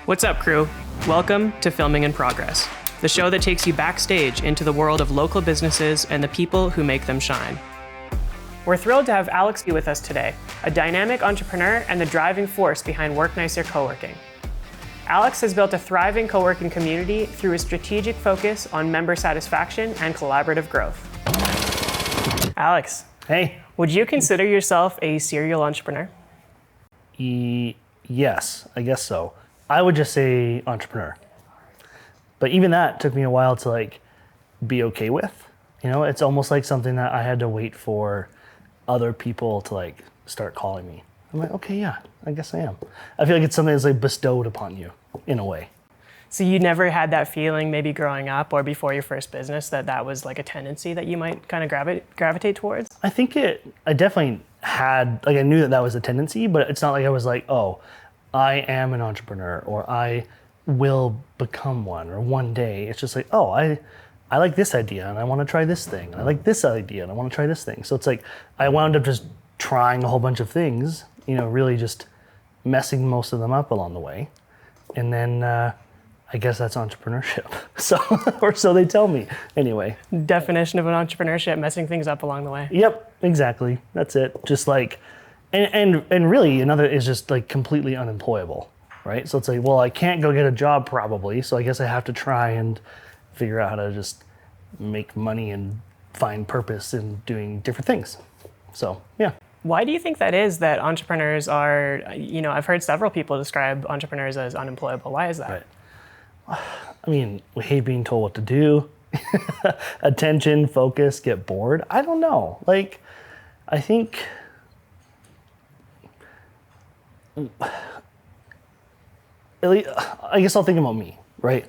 What's up, crew? Welcome to Filming in Progress, the show that takes you backstage into the world of local businesses and the people who make them shine. We're thrilled to have Alex be with us today, a dynamic entrepreneur and the driving force behind WorkNicer co-working. Alex has built a thriving co-working community through a strategic focus on member satisfaction and collaborative growth. Alex, Hey. would you consider yourself a serial entrepreneur? Yes, I guess so. I would just say entrepreneur. But even that took me a while to be okay with. You know, it's almost like something that I had to wait for other people to start calling me. I'm like, okay, yeah, I guess I am. I feel like it's something that's bestowed upon you in a way. So you never had that feeling maybe growing up or before your first business that was a tendency that you might kind of gravitate towards? I think I definitely had, I knew that was a tendency, but it's not like I was like, oh, I am an entrepreneur or I will become one or one day. It's just like, oh, I like this idea and I want to try this thing. I like this idea and I want to try this thing. So it's like I wound up just trying a whole bunch of things, really just messing most of them up along the way. And then I guess that's entrepreneurship. So, or so they tell me anyway. Definition of an entrepreneurship, messing things up along the way. Yep, exactly. That's it. Just and really another is just completely unemployable, right? So it's like, well, I can't go get a job probably, so I guess I have to try and figure out how to just make money and find purpose in doing different things. So, yeah. Why do you think that is that entrepreneurs are, I've heard several people describe entrepreneurs as unemployable. Why is that? Right. I mean, we hate being told what to do. Attention, focus, get bored. I don't know. I think I guess I'll think about me, right?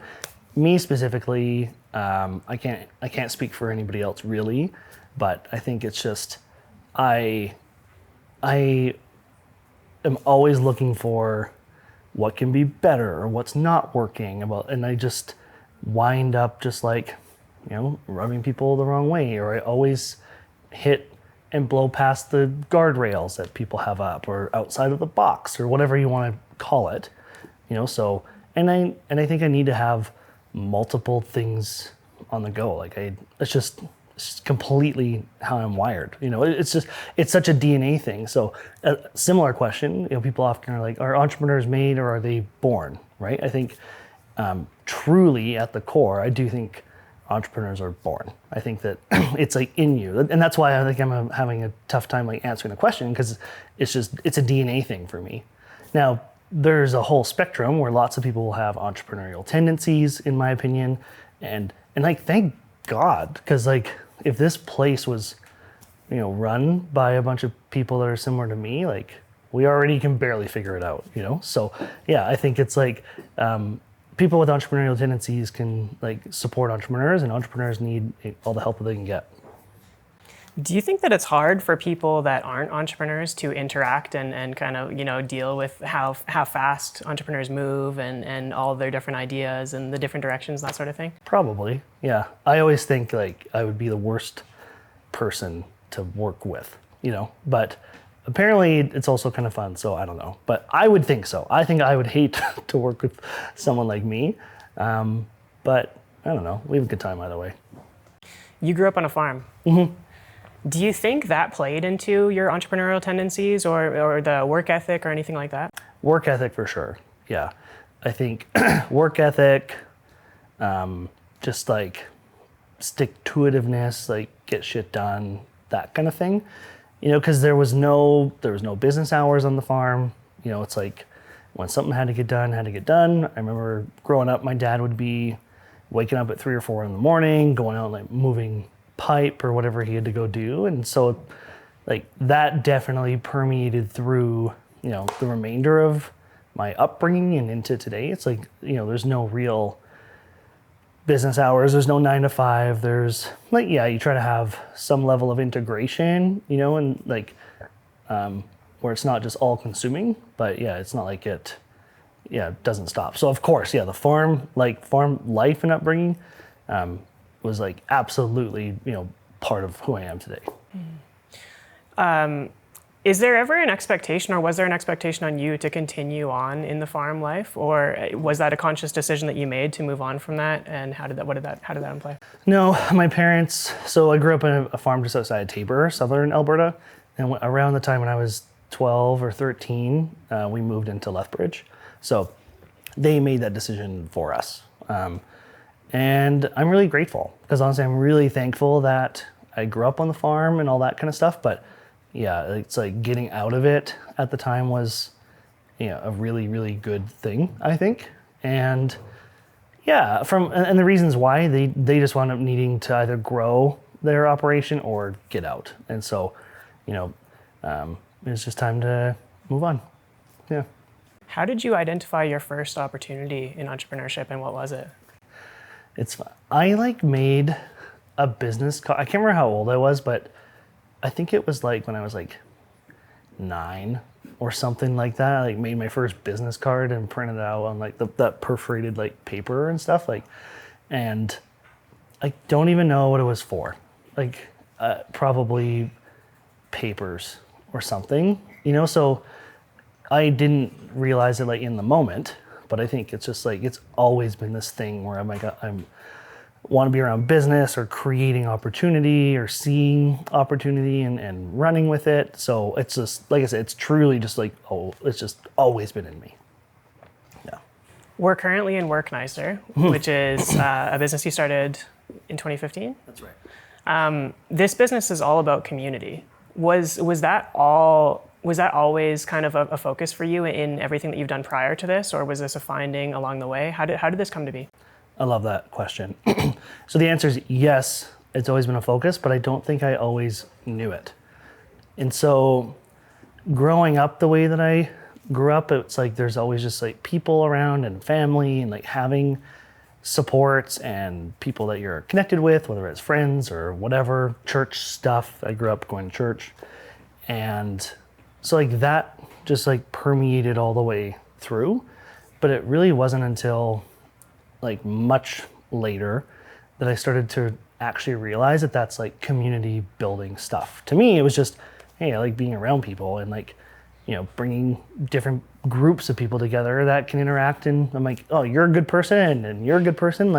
Me specifically, I can't speak for anybody else really, but I think it's just I am always looking for what can be better or what's not working and I just wind up just rubbing people the wrong way, or I always hit and blow past the guardrails that people have up or outside of the box or whatever you want to call it, so and I think I need to have multiple things on the go. It's just completely how I'm wired. It's such a DNA thing. So a similar question, people often are like, are entrepreneurs made or are they born, right? I think truly at the core, I do think entrepreneurs are born. I think that it's in you. And that's why I think I'm having a tough time answering the question, because it's a DNA thing for me. Now, there's a whole spectrum where lots of people will have entrepreneurial tendencies, in my opinion. And thank God, because if this place was, run by a bunch of people that are similar to me, we already can barely figure it out, So yeah, I think it's people with entrepreneurial tendencies can support entrepreneurs, and entrepreneurs need all the help that they can get. Do you think that it's hard for people that aren't entrepreneurs to interact and kind of, deal with how fast entrepreneurs move and all of their different ideas and the different directions, that sort of thing? Probably, yeah. I always think I would be the worst person to work with, but apparently it's also kind of fun, so I don't know. But I would think so. I think I would hate to work with someone like me, but I don't know. We have a good time either way. You grew up on a farm. Mm-hmm. Do you think that played into your entrepreneurial tendencies or the work ethic or anything like that? Work ethic for sure, yeah. I think work ethic, just stick-to-itiveness, get shit done, that kind of thing. Because there was no business hours on the farm. It's when something had to get done. I remember growing up, my dad would be waking up at 3 or 4 in the morning, going out moving pipe or whatever he had to go do. And so that definitely permeated through, the remainder of my upbringing and into today. It's there's no real business hours. There's no 9 to 5. There's you try to have some level of integration, and where it's not just all consuming, but yeah, it's not it doesn't stop. So of course, yeah, the farm life and upbringing, was absolutely, part of who I am today. Is there ever an expectation, or was there an expectation on you to continue on in the farm life, or was that a conscious decision that you made to move on from that? And how did that imply? No, my parents, so I grew up in a farm just outside Tabor, southern Alberta. And around the time when I was 12 or 13, we moved into Lethbridge. So they made that decision for us. And I'm really grateful, because honestly, I'm really thankful that I grew up on the farm and all that kind of stuff. But yeah, it's like getting out of it at the time was, a really, really good thing, I think. And yeah, and the reasons why, they just wound up needing to either grow their operation or get out. And so, it's just time to move on. Yeah. How did you identify your first opportunity in entrepreneurship, and what was it? I made a business card. I can't remember how old I was, but I think it was when I was 9 or something like that. I made my first business card and printed it out on that perforated paper and stuff. And I don't even know what it was for. Probably papers or something, so I didn't realize it in the moment, but I think it's just it's always been this thing where I'm want to be around business or creating opportunity or seeing opportunity and running with it. So it's just, like I said, it's truly just it's just always been in me. Yeah. We're currently in WorkNicer, which is a business you started in 2015. That's right. This business is all about community. Was that always kind of a focus for you in everything that you've done prior to this, or was this a finding along the way? How did this come to be? I love that question. So the answer is yes, it's always been a focus, but I don't think I always knew it. And so growing up the way that I grew up, it's there's always just people around and family and having supports and people that you're connected with, whether it's friends or whatever, church stuff. I grew up going to church. And so that just permeated all the way through. But it really wasn't until much later that I started to actually realize that that's community building stuff. To me, it was just, hey, I like being around people and bringing different groups of people together that can interact. And I'm oh, you're a good person and you're a good person.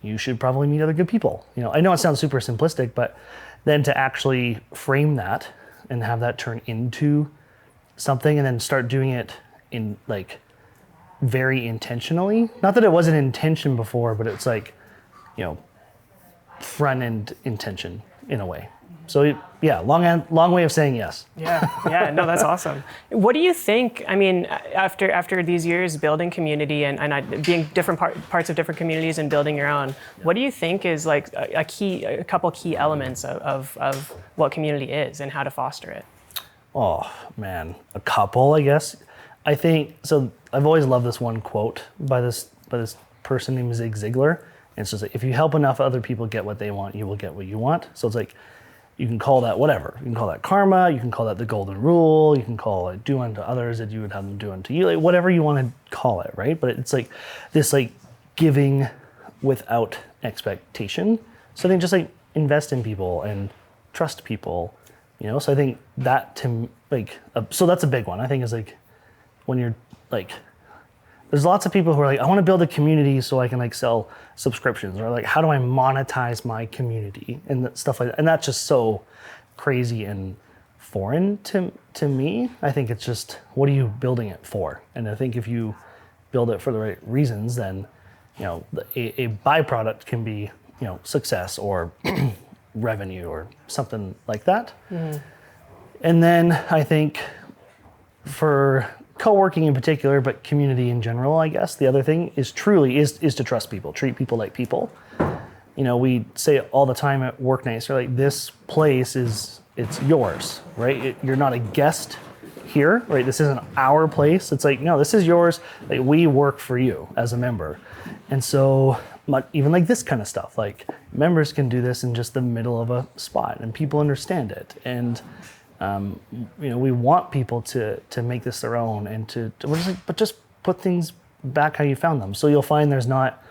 You should probably meet other good people. I know it sounds super simplistic, but then to actually frame that and have that turn into something and then start doing it in very intentionally. Not that it wasn't intention before, but it's front end intention in a way. So yeah, long way of saying yes. Yeah, no, that's awesome. What do you think? I mean, after these years building community and being different parts of different communities and building your own, what do you think is a couple key elements of what community is and how to foster it? Oh man, a couple, I guess. I think so. I've always loved this one quote by this person named Zig Ziglar. And it's just if you help enough other people get what they want, you will get what you want. So it's you can call that whatever. You can call that karma. You can call that the golden rule. You can call it do unto others that you would have them do unto you. Whatever you want to call it, right? But it's this giving without expectation. So I think just invest in people and trust people. So I think that so that's a big one. I think is when you're there's lots of people who are I want to build a community so I can sell subscriptions, or how do I monetize my community and stuff like that. And that's just so crazy and foreign to me. I think it's just, what are you building it for? And I think if you build it for the right reasons, then a byproduct can be success or revenue or something like that. Mm. And then I think for co-working in particular, but community in general, I guess the other thing is to trust people, treat people like people. We say it all the time at WorkNicer, this place it's yours, right? You're not a guest here, right? This isn't our place. It's no, this is yours. We work for you as a member. And so even this kind of stuff, members can do this in just the middle of a spot and people understand it. And we want people to make this their own and but just put things back how you found them. So you'll find there's not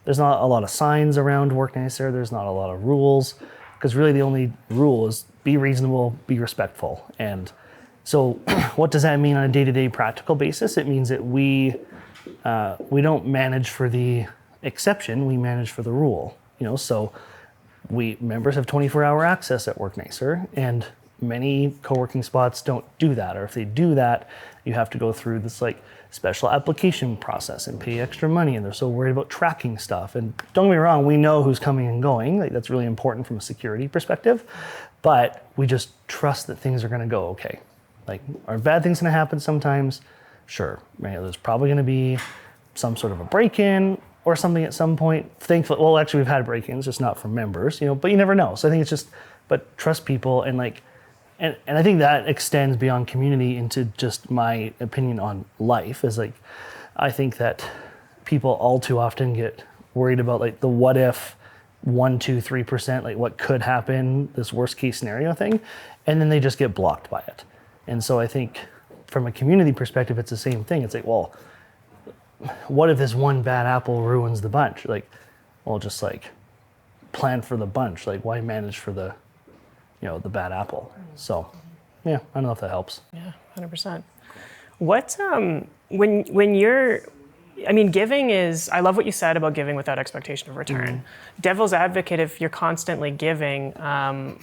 a lot of signs around WorkNicer. There's not a lot of rules, because really the only rule is be reasonable, be respectful. And So what does that mean on a day-to-day practical basis? It means that we don't manage for the exception, we manage for the rule. So we members have 24-hour access at WorkNicer, and many co-working spots don't do that. Or if they do that, you have to go through this like special application process and pay extra money, and they're so worried about tracking stuff. And don't get me wrong, we know who's coming and going. Like, that's really important from a security perspective, but we just trust that things are going to go okay. Like, are bad things going to happen sometimes? Sure. Right? There's probably going to be some sort of a break-in or something at some point. Thankfully, well, actually, we've had break-ins, just not from members, but you never know. So I think it's just, but trust people, and like, and I think that extends beyond community into just my opinion on life. Is like, I think that people all too often get worried about like the what if 1, 2, 3%, like what could happen, this worst case scenario thing, and then they just get blocked by it. And so I think from a community perspective, it's the same thing. It's like, well, what if this one bad apple ruins the bunch? Like, well, just like plan for the bunch. Like, why manage for the bad apple? So, yeah, I don't know if that helps. Yeah, 100%. What, when you're, giving is, I love what you said about giving without expectation of return. Mm-hmm. Devil's advocate, if you're constantly giving,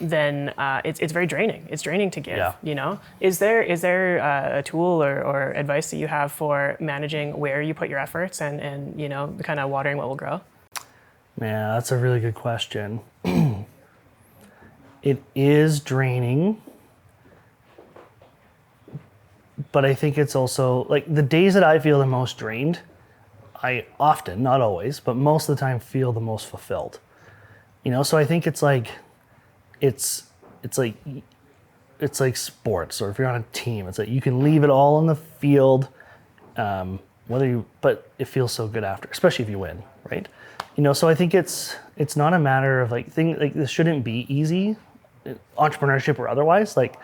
then it's very draining. It's draining to give, Is there a tool or advice that you have for managing where you put your efforts and kind of watering what will grow? Yeah, that's a really good question. It is draining, but I think it's also, like, the days that I feel the most drained, I often, not always, but most of the time feel the most fulfilled. So I think it's like sports, or if you're on a team, it's like you can leave it all on the field, but it feels so good after, especially if you win, right? So I think it's not a matter of like this shouldn't be easy, entrepreneurship or otherwise. Like,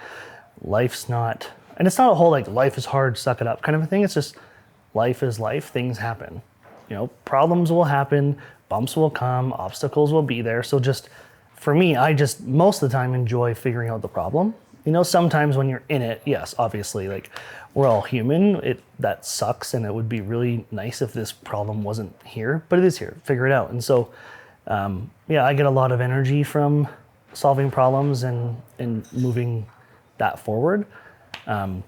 life's not, and it's not a whole like life is hard, suck it up kind of a thing. It's just life is life. Things happen. Problems will happen, bumps will come, obstacles will be there. So just for me, I just most of the time enjoy figuring out the problem. Sometimes when you're in it, yes, obviously, like, we're all human. That sucks, and it would be really nice if this problem wasn't here, but it is here. Figure it out. And so, I get a lot of energy from solving problems and moving that forward. Have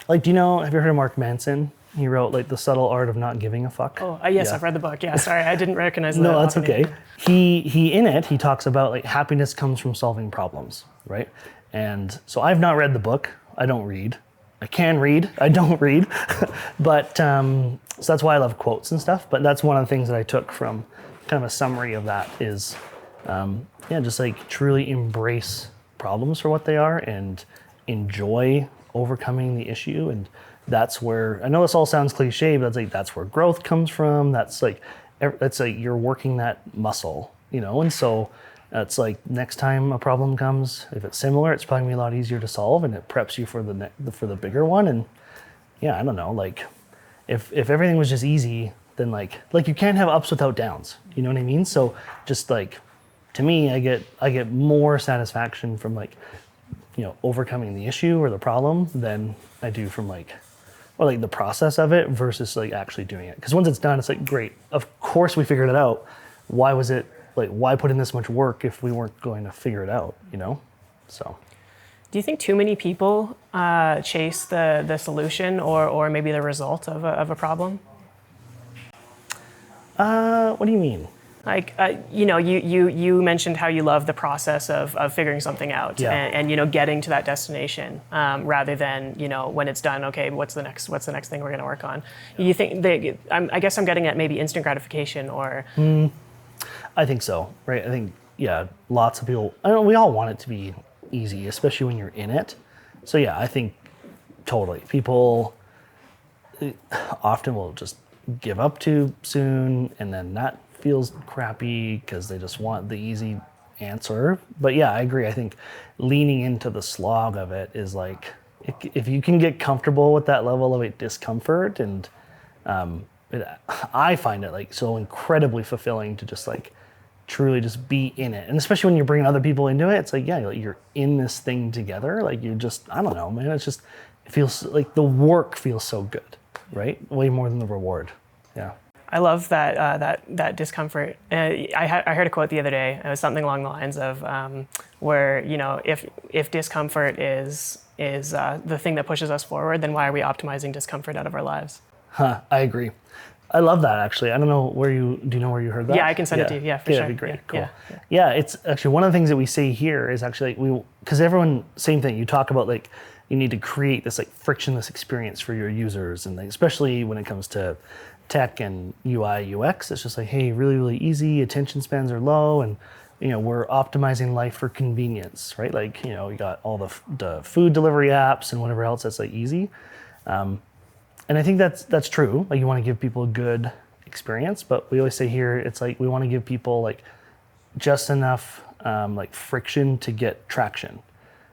you heard of Mark Manson? He wrote like The Subtle Art of Not Giving a Fuck. Oh, yes, yeah. I've read the book. Yeah, sorry, I didn't recognize that. No, that's okay. He talks about like happiness comes from solving problems, right? And so I've not read the book. I don't read. I can read. I don't read. But so that's why I love quotes and stuff. But that's one of the things that I took from kind of a summary of that is, just like truly embrace problems for what they are and enjoy overcoming the issue. And that's where, I know this all sounds cliche, but that's where growth comes from. That's like you're working that muscle, and so it's like next time a problem comes, if it's similar, it's probably gonna be a lot easier to solve, and it preps you for the bigger one. And I don't know, like if everything was just easy, then like you can't have ups without downs. You know what I mean? So just like, to me, I get more satisfaction from like, overcoming the issue or the problem than I do from the process of it versus like actually doing it. Because once it's done, it's like, great, of course we figured it out. Why put in this much work if we weren't going to figure it out, So. Do you think too many people chase the solution or maybe the result of a problem? What do you mean? Like, you mentioned how you love the process of figuring something out, yeah. and getting to that destination, rather than when it's done. Okay, what's the next thing we're going to work on? Yeah. You think I guess I'm getting at maybe instant gratification or. I think so, right? I think lots of people. We all want it to be easy, especially when you're in it. So I think totally people often will just give up too soon, and then that feels crappy because they just want the easy answer. But I agree. I think leaning into the slog of it is like, if you can get comfortable with that level of discomfort, and I find it like so incredibly fulfilling to just like truly just be in it. And especially when you're bringing other people into it, it's like, yeah, like you're in this thing together. Like you're just, I don't know, man. It's just, it feels like the work feels so good, right? Way more than the reward. Yeah. I love that discomfort. I heard a quote the other day. It was something along the lines of where, you know, if discomfort is the thing that pushes us forward, then why are we optimizing discomfort out of our lives? I agree. I love that, actually. I don't know do you know where you heard that? Yeah, I can send it to you. Yeah, for sure. That'd be great. Yeah, Cool. yeah. Yeah, it's actually one of the things that we say here is actually because everyone, same thing. You talk about like you need to create this like frictionless experience for your users, and like, especially when it comes to tech and UI UX, it's just like, hey, really, really easy. Attention spans are low, and you know we're optimizing life for convenience, right? Like you know you got all the food delivery apps and whatever else that's like easy. And I think that's true. Like you want to give people a good experience, but we always say here it's like we want to give people like just enough like friction to get traction,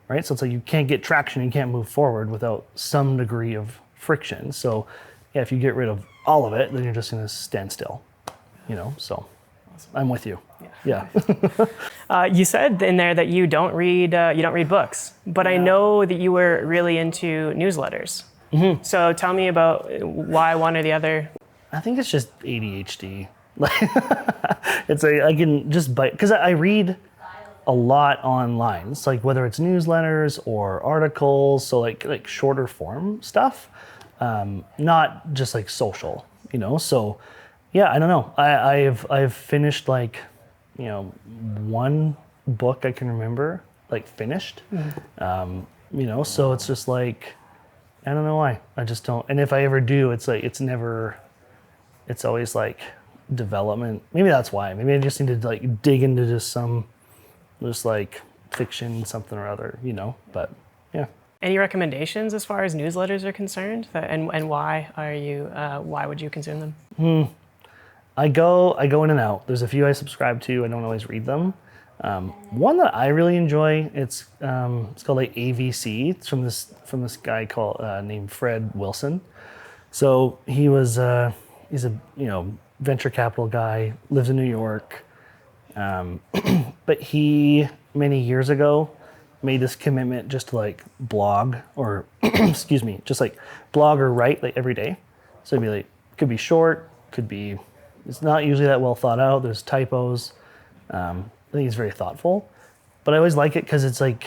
right? So it's like you can't get traction, you can't move forward without some degree of friction. So yeah, if you get rid of all of it, then you're just going to stand still, you know. So I'm with you. Yeah. You said in there that you don't read books, but I know that you were really into newsletters. Mm-hmm. So tell me about why one or the other. I think it's just ADHD. Like it's like I can just bite because I read a lot online. It's like whether it's newsletters or articles, so like shorter form stuff, not just like social, you know. So yeah, I don't know. I've finished like, you know, one book I can remember like finished. Mm-hmm. You know, so it's just like. I don't know why. I just don't. And if I ever do, it's like, it's always like development. Maybe that's why. Maybe I just need to like dig into just like fiction, something or other, you know, but yeah. Any recommendations as far as newsletters are concerned? And why why would you consume them? I go in and out. There's a few I subscribe to. I don't always read them. One that I really enjoy, it's called like AVC. It's from this guy called named Fred Wilson. So he's a venture capital guy, lives in New York, but he many years ago made this commitment just to like blog or excuse me, just like blog or write like every day. So it'd be like could be short, it's not usually that well thought out. There's typos. I think he's very thoughtful, but I always like it because it's like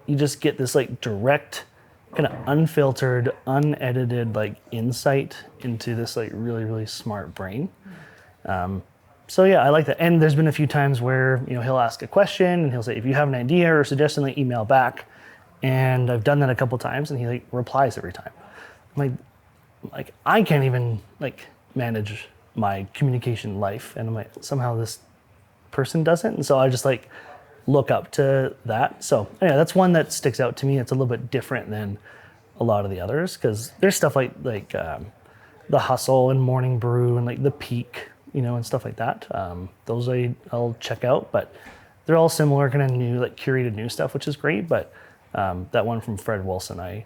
you just get this like direct, kind of unfiltered, unedited like insight into this like really, really smart brain. So yeah, I like that. And there's been a few times where you know he'll ask a question and he'll say, if you have an idea or suggestion, like email back. And I've done that a couple times, and he like replies every time. I'm like I can't even like manage my communication life, and I'm like somehow this person doesn't, and so I just like look up to that. So anyway, that's one that sticks out to me. It's a little bit different than a lot of the others because there's stuff like the Hustle and Morning Brew and like the Peak, you know, and stuff like that. Those I'll check out, but they're all similar, kind of new, like curated new stuff, which is great. But that one from Fred Wilson, I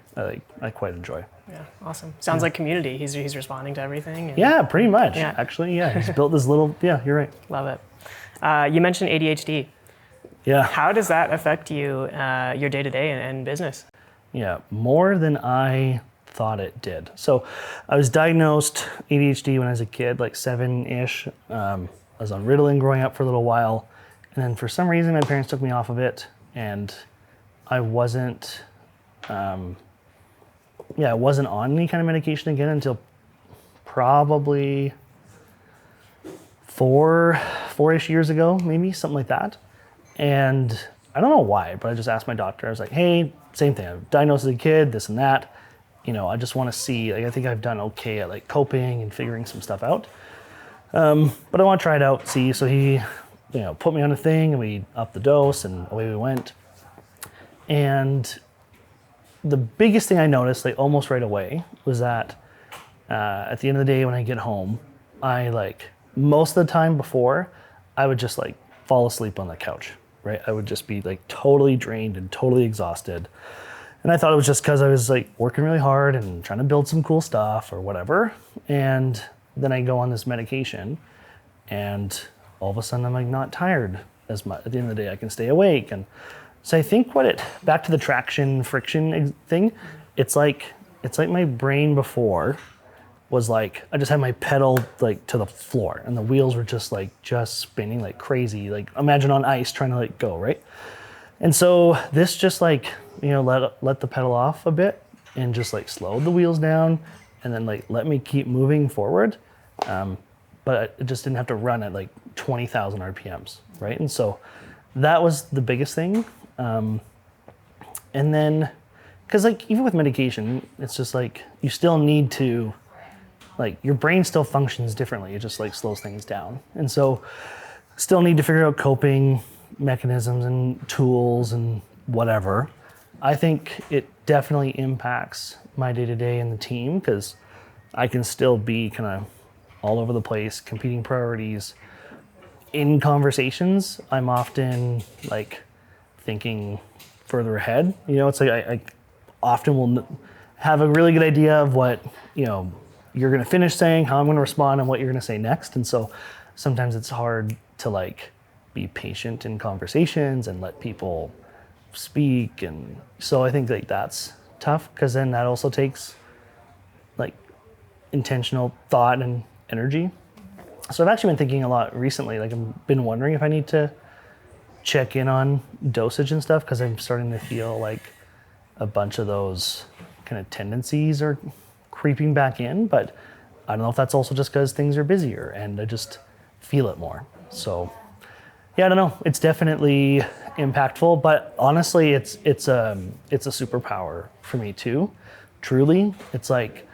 quite enjoy. Yeah, awesome. Sounds like community. He's responding to everything. Yeah, pretty much. Yeah. Actually, yeah, he's built this little. Yeah, you're right. Love it. You mentioned ADHD. Yeah. How does that affect you, your day-to-day and business? Yeah, more than I thought it did. So I was diagnosed ADHD when I was a kid, like 7-ish. I was on Ritalin growing up for a little while. And then for some reason, my parents took me off of it. And I wasn't on any kind of medication again until probably four-ish years ago, maybe, something like that. And I don't know why, but I just asked my doctor. I was like, hey, same thing. I'm diagnosed as a kid, this and that. You know, I just want to see, like, I think I've done okay at like coping and figuring some stuff out. But I want to try it out, see. So he, you know, put me on a thing and we upped the dose and away we went. And the biggest thing I noticed, like almost right away, was that at the end of the day when I get home, I like, most of the time before, I would just like fall asleep on the couch, right? I would just be like totally drained and totally exhausted. And I thought it was just because I was like working really hard and trying to build some cool stuff or whatever. And then I go on this medication and all of a sudden I'm like not tired as much. At the end of the day, I can stay awake. And so I think back to the traction friction thing, it's like my brain before was like, I just had my pedal like to the floor and the wheels were just spinning like crazy. Like imagine on ice trying to like go, right? And so this just like, let the pedal off a bit and just like slowed the wheels down and then like let me keep moving forward. But it just didn't have to run at like 20,000 RPMs, right? And so that was the biggest thing. And then, because like even with medication, it's just like you still need to, like your brain still functions differently. It just like slows things down. And so still need to figure out coping mechanisms and tools and whatever. I think it definitely impacts my day-to-day in the team because I can still be kind of all over the place, competing priorities. In conversations, I'm often like thinking further ahead. It's like I often will have a really good idea of what, you're going to finish saying, how I'm going to respond, and what you're going to say next. And so sometimes it's hard to like be patient in conversations and let people speak. And so I think like that's tough because then that also takes like intentional thought and energy. So I've actually been thinking a lot recently, like I've been wondering if I need to check in on dosage and stuff because I'm starting to feel like a bunch of those kind of tendencies are creeping back in, but I don't know if that's also just because things are busier and I just feel it more. So yeah, I don't know. It's definitely impactful, but honestly, it's a superpower for me too. Truly, it's like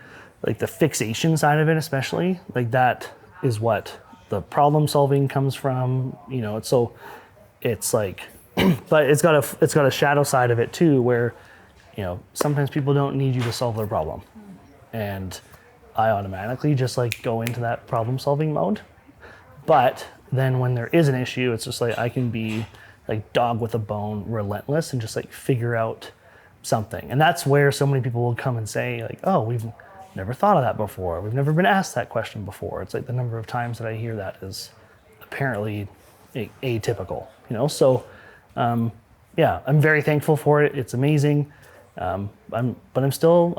the fixation side of it, especially like that is what the problem solving comes from. It's like, but it's got a shadow side of it too, where sometimes people don't need you to solve their problem, and I automatically just like go into that problem solving mode. But then when there is an issue, it's just like I can be like dog with a bone, relentless, and just like figure out something. And that's where so many people will come and say like, oh, we've never thought of that before. We've never been asked that question before. It's like the number of times that I hear that is apparently atypical, So yeah, I'm very thankful for it. It's amazing. I still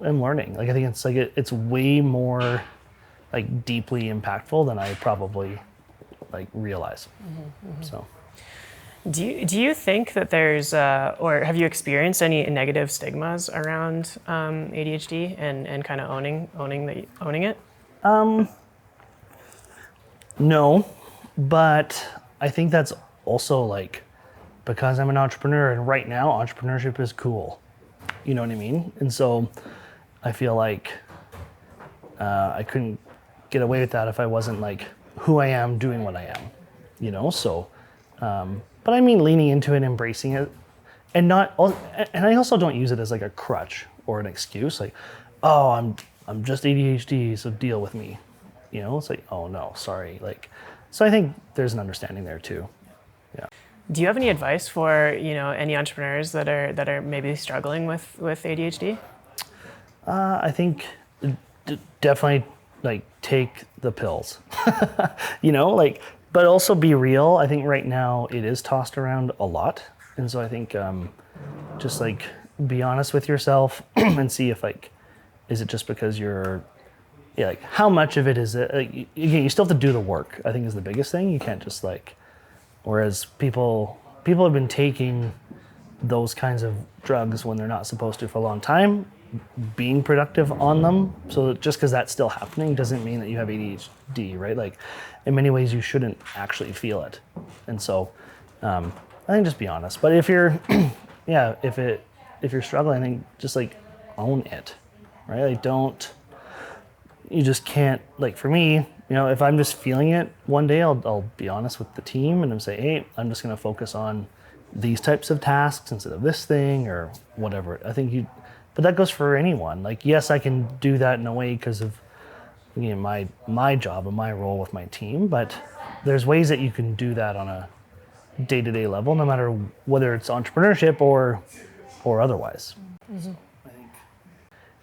am learning. Like I think it's like it's way more like deeply impactful than I probably like realize. So. Do you think that there's, or have you experienced any negative stigmas around ADHD and kind of owning it? No, but I think that's also like because I'm an entrepreneur and right now entrepreneurship is cool. You know what I mean? And so I feel like I couldn't get away with that if I wasn't like who I am doing what I am, So, but I mean leaning into it, embracing it, and I also don't use it as like a crutch or an excuse. Like, oh, I'm just ADHD, so deal with me. It's like, oh no, sorry. Like, so I think there's an understanding there too. Yeah. Do you have any advice for any entrepreneurs that are maybe struggling with ADHD? I think definitely like take the pills, but also be real. I think right now it is tossed around a lot. And so I think just like be honest with yourself and see if like, is it just because like how much of it is it? Like, again, you still have to do the work, I think is the biggest thing. You can't just like, whereas people have been taking those kinds of drugs when they're not supposed to for a long time, being productive on them. So just because that's still happening doesn't mean that you have ADHD, right? Like in many ways you shouldn't actually feel it. And so I think just be honest. But if you're, if you're struggling, I think just like own it, right? Like you just can't, like for me, if I'm just feeling it one day, I'll be honest with the team and I'm say, hey, I'm just going to focus on these types of tasks instead of this thing or whatever. I think but that goes for anyone. Like, yes, I can do that in a way because of my job and my role with my team, but there's ways that you can do that on a day-to-day level, no matter whether it's entrepreneurship or otherwise. Mm-hmm. I think,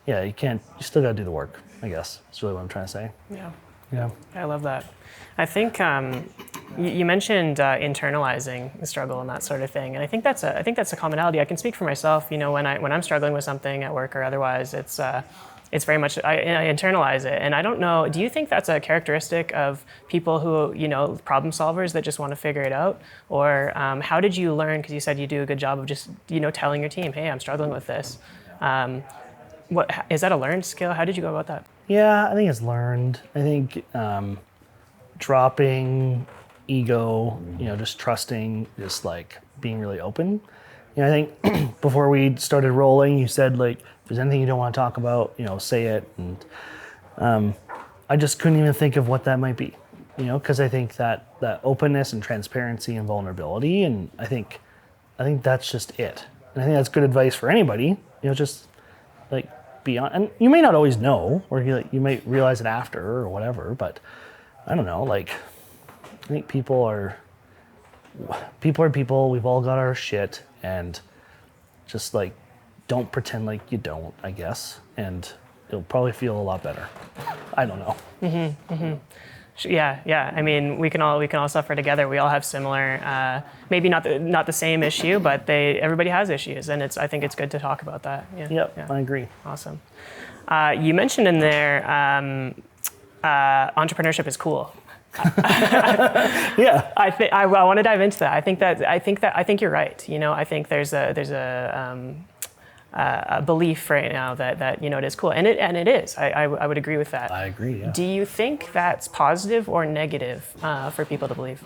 you still got to do the work, I guess. That's really what I'm trying to say. Yeah. Yeah. I love that. I think you mentioned internalizing the struggle and that sort of thing, and I think that's a commonality. I can speak for myself. You know, when I'm struggling with something at work or otherwise, it's very much I internalize it. And I don't know. Do you think that's a characteristic of people who, you know, problem solvers that just want to figure it out, or how did you learn? Because you said you do a good job of just, you know, telling your team, hey, I'm struggling with this. What is that a learned skill? How did you go about that? Yeah, I think it's learned. I think dropping ego, you know, just trusting, just like being really open. You know, I think before we started rolling, you said like, if there's anything you don't want to talk about, you know, say it. And I just couldn't even think of what that might be, you know, because I think that openness and transparency and vulnerability, and I think that's just it. And I think that's good advice for anybody, you know, just like be on. And you may not always know, or you might realize it after or whatever, but I don't know, like, I think people are people. We've all got our shit, and just like, don't pretend like you don't, I guess, and it'll probably feel a lot better. I don't know. Yeah. I mean, we can all suffer together. We all have similar, maybe not the same issue, but everybody has issues, and I think it's good to talk about that. Yep, Yeah. I agree. Awesome. You mentioned in there entrepreneurship is cool. Yeah. I want to dive into that. I think you're right. You know, I think there's a belief right now that you know, it is cool, and it is. I would agree with that. I agree. Yeah. Do you think that's positive or negative for people to believe?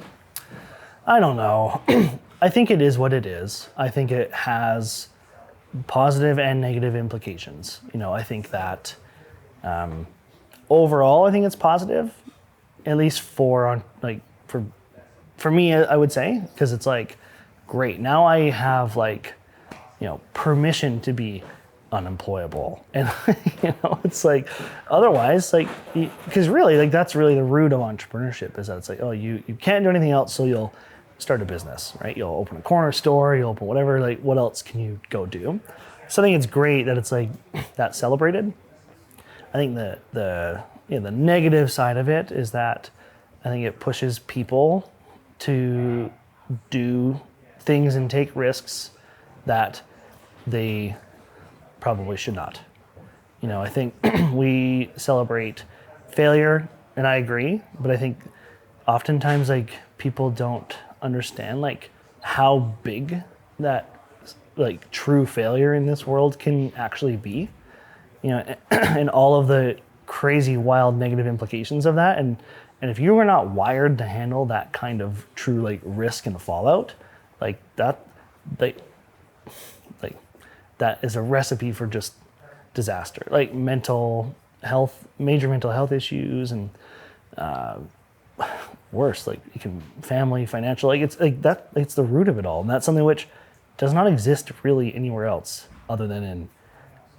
I don't know. I think it is what it is. I think it has positive and negative implications. You know, I think that overall, I think it's positive, at least for me, I would say, because it's like, great. Now I have like, you know, permission to be unemployable, and you know, it's like, otherwise, like, because really, like, that's really the root of entrepreneurship, is that it's like, oh, you can't do anything else, so you'll start a business, right? You'll open a corner store, you'll open whatever. Like, what else can you go do? So I think it's great that it's like that's celebrated. I think the negative side of it is that I think it pushes people to do things and take risks that they probably should not. You know, I think we celebrate failure, and I agree, but I think oftentimes, like, people don't understand like how big that like true failure in this world can actually be, you know, and all of the crazy, wild, negative implications of that. And if you were not wired to handle that kind of true like risk and fallout, like that, like that is a recipe for just disaster. Like mental health, major mental health issues, and worse, like you can family, financial, like it's like that. It's the root of it all, and that's something which does not exist really anywhere else other than in,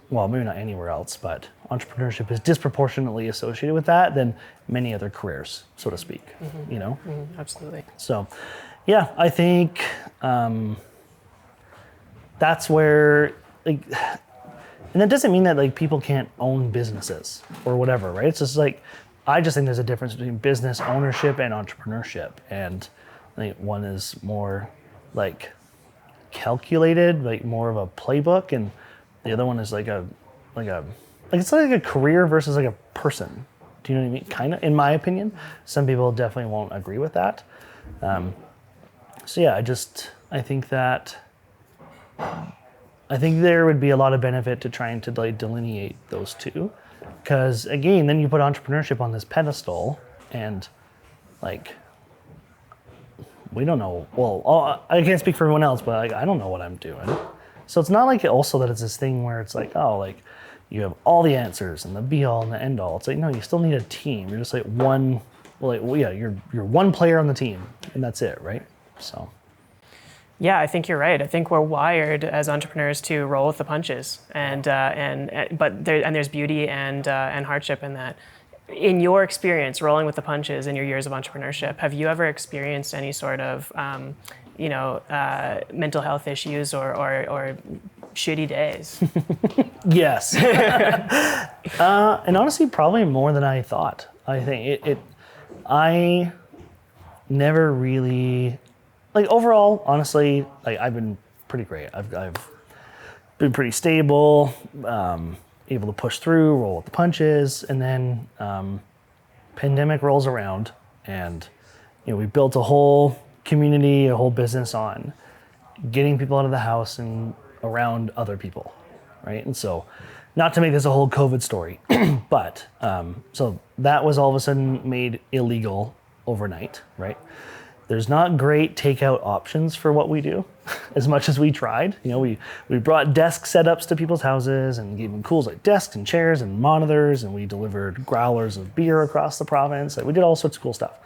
well, maybe not anywhere else, but entrepreneurship is disproportionately associated with that than many other careers, so to speak. Mm-hmm. You know, Absolutely. So, yeah, I think that's where, like, and that doesn't mean that like people can't own businesses or whatever, right? It's just like, I just think there's a difference between business ownership and entrepreneurship, and I think one is more like calculated, like more of a playbook, and the other one is like it's like a career versus like a person. Do you know what I mean? Kind of, in my opinion. Some people definitely won't agree with that. So yeah, I think there would be a lot of benefit to trying to like delineate those two, because again, then you put entrepreneurship on this pedestal, and like, we don't know. Well, I can't speak for everyone else, but like, I don't know what I'm doing. So it's not like also that it's this thing where it's like, oh, like you have all the answers and the be all and the end all. It's like, no, you still need a team. You're just like one. Well, yeah, you're one player on the team, and that's it, right? So. Yeah, I think you're right. I think we're wired as entrepreneurs to roll with the punches, but there's beauty and hardship in that. in your experience rolling with the punches in your years of entrepreneurship, have you ever experienced any sort of, mental health issues or shitty days? Yes. And honestly, probably more than I thought. I think I never really, like overall, honestly, like I've been pretty great. I've been pretty stable, able to push through, roll with the punches, and then pandemic rolls around, and we built a whole community, a whole business on getting people out of the house and around other people, right? And so, not to make this a whole COVID story, but so that was all of a sudden made illegal overnight, right? There's not great takeout options for what we do, as much as we tried. We brought desk setups to people's houses and gave them tools like desks and chairs and monitors, and we delivered growlers of beer across the province. Like, we did all sorts of cool stuff.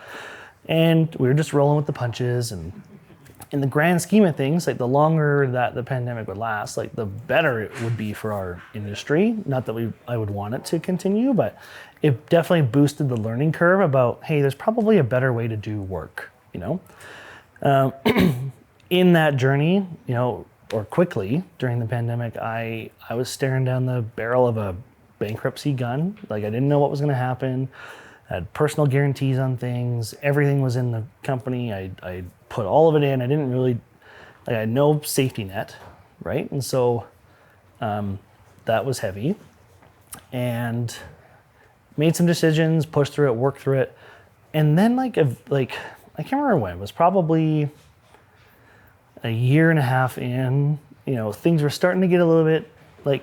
And we were just rolling with the punches, and in the grand scheme of things, like the longer that the pandemic would last, like the better it would be for our industry. Not that I would want it to continue, but it definitely boosted the learning curve about, hey, there's probably a better way to do work, in that journey, or quickly during the pandemic, I was staring down the barrel of a bankruptcy gun. Like, I didn't know what was going to happen. I had personal guarantees on things. Everything was in the company. I put all of it in. I didn't really, I had no safety net, right? And so that was heavy. And made some decisions, pushed through it, worked through it. And then I can't remember when, it was probably a year and a half in, things were starting to get a little bit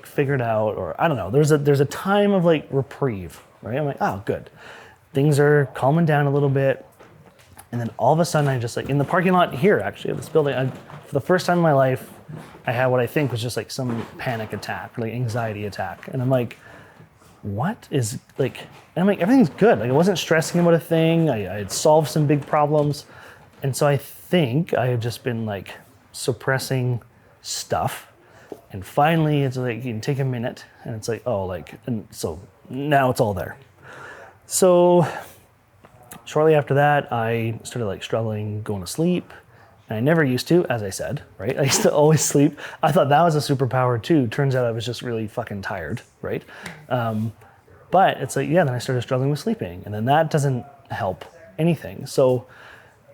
figured out, or I don't know. There's a time of reprieve, right? I'm like, oh, good. Things are calming down a little bit. And then all of a sudden, I just in the parking lot here, actually, of this building, for the first time in my life, I had what I think was just some panic attack, anxiety attack. And I'm like, what is and I'm like, everything's good. I wasn't stressing about a thing. I had solved some big problems. And so I think I had just been suppressing stuff. And finally it's you can take a minute and it's and so now it's all there. So shortly after that, I started struggling going to sleep. And I never used to, as I said, right? I used to always sleep. I thought that was a superpower too. Turns out I was just really fucking tired, right? But it's then I started struggling with sleeping, and then that doesn't help anything. So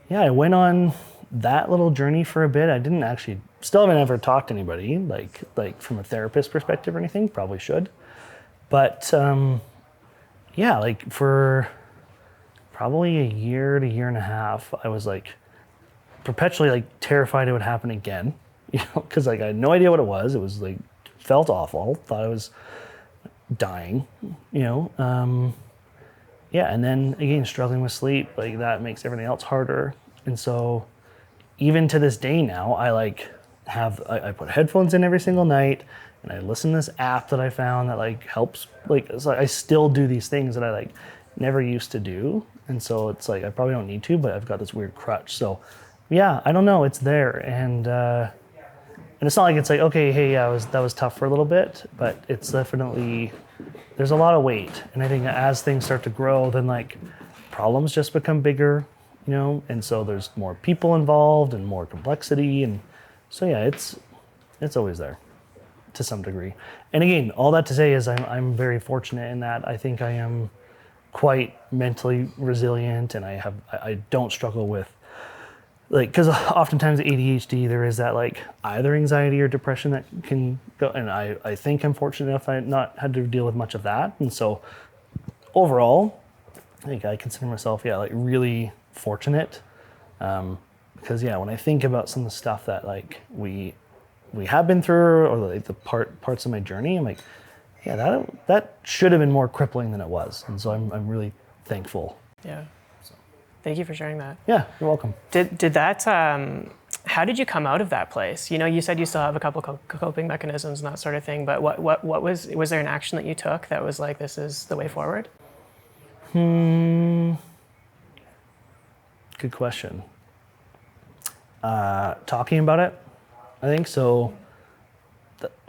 yeah, I went on that little journey for a bit. I didn't actually, still haven't ever talked to anybody, from a therapist perspective or anything, probably should. But for probably a year to year and a half, I was perpetually terrified it would happen again, because I had no idea what it was. It was felt awful, thought I was dying, and then again, struggling with sleep, that makes everything else harder. And so even to this day now, I put headphones in every single night, and I listen to this app that I found that helps, so I still do these things that I never used to do. And so it's I probably don't need to, but I've got this weird crutch. So yeah, I don't know, it's there. And it's not it's okay, hey, yeah, that was tough for a little bit, but it's definitely, there's a lot of weight. And I think as things start to grow, then problems just become bigger, and so there's more people involved and more complexity. And so yeah, it's always there to some degree. And again, all that to say is I'm very fortunate in that I think I am quite mentally resilient, and I don't struggle with because oftentimes ADHD, there is that either anxiety or depression that can go, and I think I'm fortunate enough I not had to deal with much of that. And so overall, I think I consider myself really fortunate, because when I think about some of the stuff that we have been through, or the parts of my journey, I'm that should have been more crippling than it was. And so I'm really thankful. Yeah. Thank you for sharing that. Yeah, you're welcome. Did that, how did you come out of that place? You said you still have a couple coping mechanisms and that sort of thing, but what was there an action that you took that was this is the way forward? Good question. Talking about it, I think so.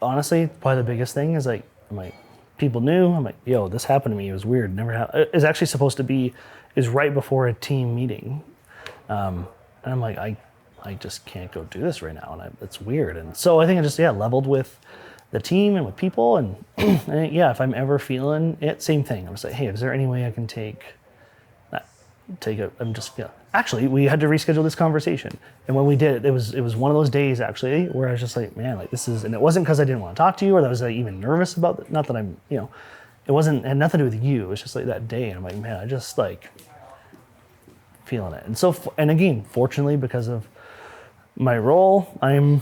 Honestly, probably the biggest thing is people knew. I'm like, yo, this happened to me. It was weird. Never happened. It's actually supposed to be, is right before a team meeting. And I'm like, I just can't go do this right now. And it's weird. And so I think I just, leveled with the team and with people. And, if I'm ever feeling it, same thing. I was like, hey, is there any way I can actually, we had to reschedule this conversation. And when we did it, it was one of those days actually where I was just like, man, like this is, and it wasn't because I didn't want to talk to you or that I was like even nervous about it. Not that I'm, it had nothing to do with you. It was just like that day. And I'm like, man, I just like feeling it. And so, and again, fortunately, because of my role, I'm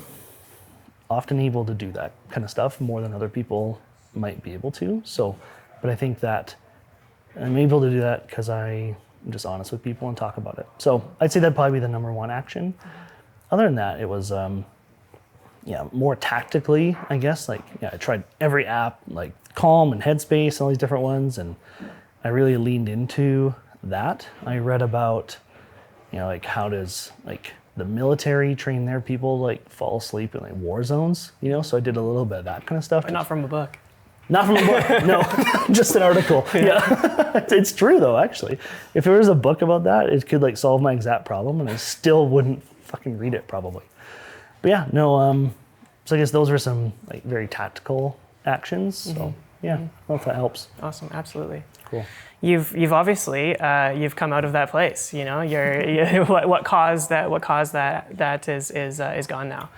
often able to do that kind of stuff more than other people might be able to. So, but I think that I'm able to do that because I'm just honest with people and talk about it. So I'd say that'd probably be the number one action. Other than that, it was, more tactically, I guess. Like, I tried every app, like Calm and Headspace, and all these different ones, and I really leaned into that. I read about, like how does like the military train their people like fall asleep in like war zones, so I did a little bit of that kind of stuff. But not from a book. Not from a book, no, just an article. Yeah. It's true though, actually. If there was a book about that, it could like solve my exact problem and I still wouldn't fucking read it probably. But so I guess those were some like very tactical actions. So I hope that helps. Awesome, absolutely. Cool. You've obviously you've come out of that place. What caused that is gone now.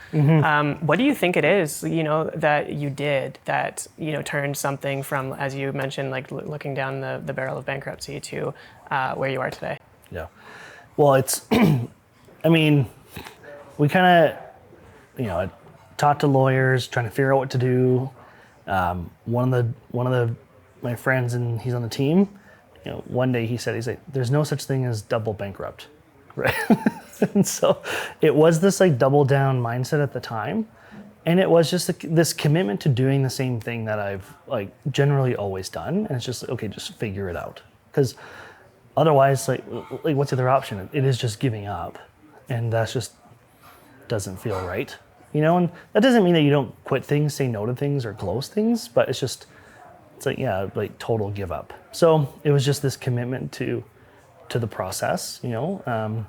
What do you think it is that you did that turned something from, as you mentioned, like looking down the barrel of bankruptcy to where you are today? Yeah. Well, it's I mean, we kind of I talked to lawyers trying to figure out what to do. One of my friends, and he's on the team. One day he's like, there's no such thing as double bankrupt, right? And so it was this like double down mindset at the time. And it was just this commitment to doing the same thing that I've like generally always done. And it's just, okay, just figure it out. Because otherwise, like what's the other option? It is just giving up. And that's just doesn't feel right. And that doesn't mean that you don't quit things, say no to things or close things, but it's just, it's like total give up. So it was just this commitment to the process, and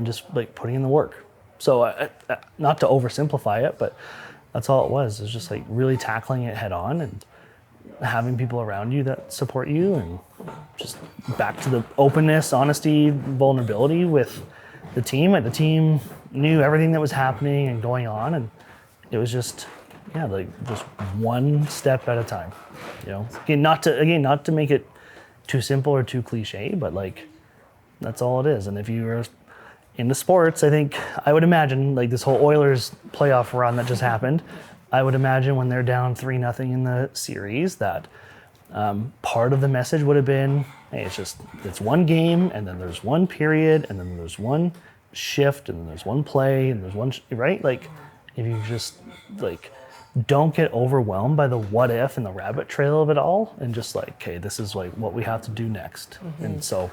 just like putting in the work. So not to oversimplify it, but that's all it was. It was just like really tackling it head on and having people around you that support you, and just back to the openness, honesty, vulnerability with the team. Like the team knew everything that was happening and going on, and it was just just one step at a time. Again, not to make it too simple or too cliche, but like that's all it is. And if you are into sports, I think I would imagine like this whole Oilers playoff run that just happened, I would imagine when they're down 3-0 in the series that part of the message would have been, hey, it's one game, and then there's one period, and then there's one shift, and then there's one play, and there's one right. Like if you just like don't get overwhelmed by the what if and the rabbit trail of it all, and just like, okay, this is like what we have to do next. And so